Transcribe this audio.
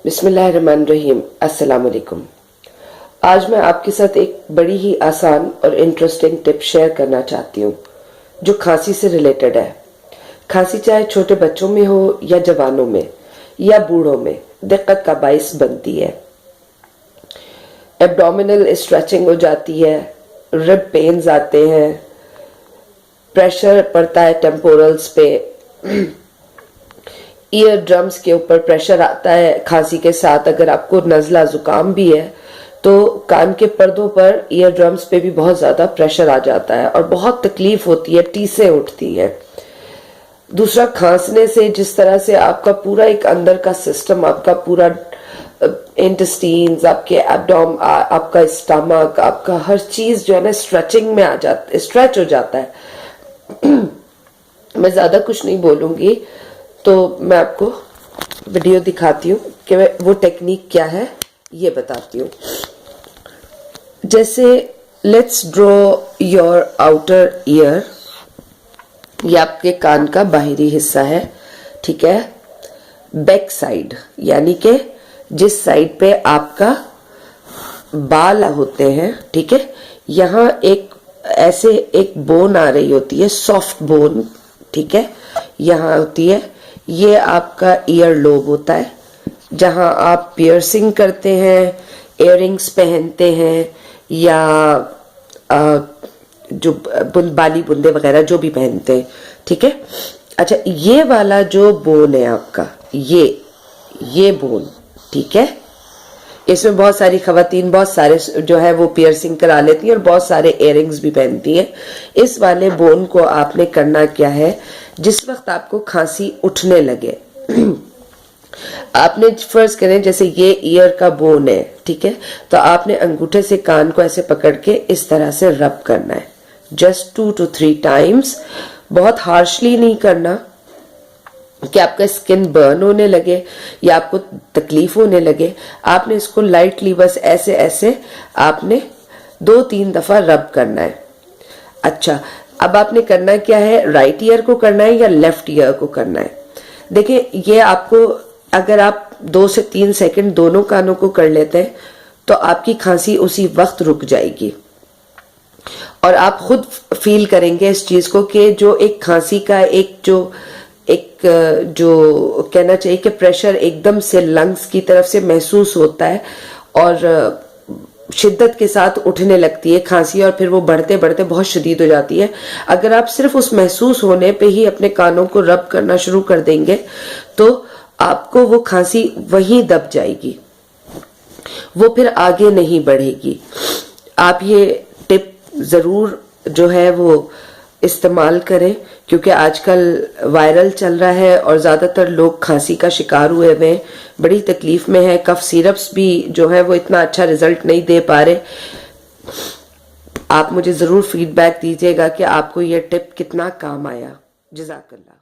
بسم اللہ الرحمن الرحیم۔ السلام علیکم۔ آج میں آپ کے ساتھ ایک بڑی ہی آسان اور انٹرسٹنگ ٹپ شیئر کرنا چاہتی ہوں جو کھانسی سے ریلیٹڈ ہے۔ کھانسی چاہے چھوٹے بچوں میں ہو یا جوانوں میں یا بوڑھوں میں دقت کا باعث بنتی ہے۔ ایبڈومینل اسٹریچنگ ہو جاتی ہے، رب پینز آتے ہیں، پریشر پڑتا ہے ٹیمپورلز پہ، ایئر ڈرمز کے اوپر پریشر آتا ہے۔ کھانسی کے ساتھ اگر آپ کو نزلہ زکام بھی ہے تو کان کے پردوں پر ایئر ڈرمز پہ بھی بہت زیادہ پریشر آ جاتا ہے اور بہت تکلیف ہوتی ہے، ٹیسیں اٹھتی ہیں۔ دوسرا، کھانسنے سے جس طرح سے آپ کا پورا ایک اندر کا سسٹم، آپ کا پورا انٹسٹینز، آپ کے ایبڈوم، آپ کا اسٹمک، آپ کا ہر چیز جو ہے نا اسٹریچنگ میں آ جاتا ہے، اسٹریچ ہو جاتا ہے۔ میں زیادہ کچھ نہیں بولوں گی، تو میں آپ کو ویڈیو دکھاتی ہوں کہ وہ ٹیکنیک کیا ہے، یہ بتاتی ہوں۔ جیسے let's draw your outer ear, یہ آپ کے کان کا باہری حصہ ہے، ٹھیک ہے۔ بیک سائڈ یعنی کہ جس سائڈ پہ آپ کا بال ہوتے ہیں، ٹھیک ہے، یہاں ایسے ایک بون آ رہی ہوتی ہے، سافٹ بون، ٹھیک ہے، یہاں ہوتی ہے۔ یہ آپ کا ایئر لوب ہوتا ہے جہاں آپ پیئرسنگ کرتے ہیں، ایئر رنگس پہنتے ہیں یا جو بالی بندے وغیرہ جو بھی پہنتے ہیں، ٹھیک ہے۔ اچھا، یہ والا جو بون ہے آپ کا، یہ بون، ٹھیک ہے، اس میں بہت ساری خواتین بہت سارے جو ہے وہ پیئرسنگ کرا لیتی ہیں اور بہت سارے ایئر رنگز بھی پہنتی ہیں۔ اس والے بون کو آپ نے کرنا کیا ہے، جس وقت آپ کو کھانسی اٹھنے لگے، آپ نے فرض کریں جیسے یہ ایئر کا بون ہے، ٹھیک ہے، تو آپ نے انگوٹھے سے کان کو ایسے پکڑ کے اس طرح سے رب کرنا ہے، جسٹ 2 to 3 times، بہت ہارشلی نہیں کرنا کہ آپ کا اسکن برن ہونے لگے یا آپ کو تکلیف ہونے لگے۔ آپ نے اس کو لائٹلی بس ایسے آپ نے 2-3 دفعہ رب کرنا ہے۔ اچھا، اب آپ نے کرنا کیا ہے، رائٹ ایئر کو کرنا ہے یا لیفٹ ایئر کو کرنا ہے۔ دیکھیں، یہ آپ کو اگر آپ 2 سے 3 سیکنڈ دونوں کانوں کو کر لیتے ہیں تو آپ کی کھانسی اسی وقت رک جائے گی، اور آپ خود فیل کریں گے اس چیز کو کہ جو ایک کھانسی کا ایک جو کہنا چاہیے کہ پریشر ایک دم سے لنگز کی طرف سے محسوس ہوتا ہے اور شدت کے ساتھ اٹھنے لگتی ہے کھانسی، اور پھر وہ بڑھتے بڑھتے بہت شدید ہو جاتی ہے۔ اگر آپ صرف اس محسوس ہونے پہ ہی اپنے کانوں کو رب کرنا شروع کر دیں گے تو آپ کو وہ کھانسی وہیں دب جائے گی، وہ پھر آگے نہیں بڑھے گی۔ آپ یہ ٹپ ضرور جو ہے وہ استعمال کریں، کیونکہ آج کل وائرل چل رہا ہے اور زیادہ تر لوگ کھانسی کا شکار ہوئے ہوئے ہیں، بڑی تکلیف میں ہے۔ کف سیرپس بھی جو ہے وہ اتنا اچھا رزلٹ نہیں دے پا رہے۔ آپ مجھے ضرور فیڈ بیک دیجیے گا کہ آپ کو یہ ٹپ کتنا کام آیا۔ جزاک اللہ۔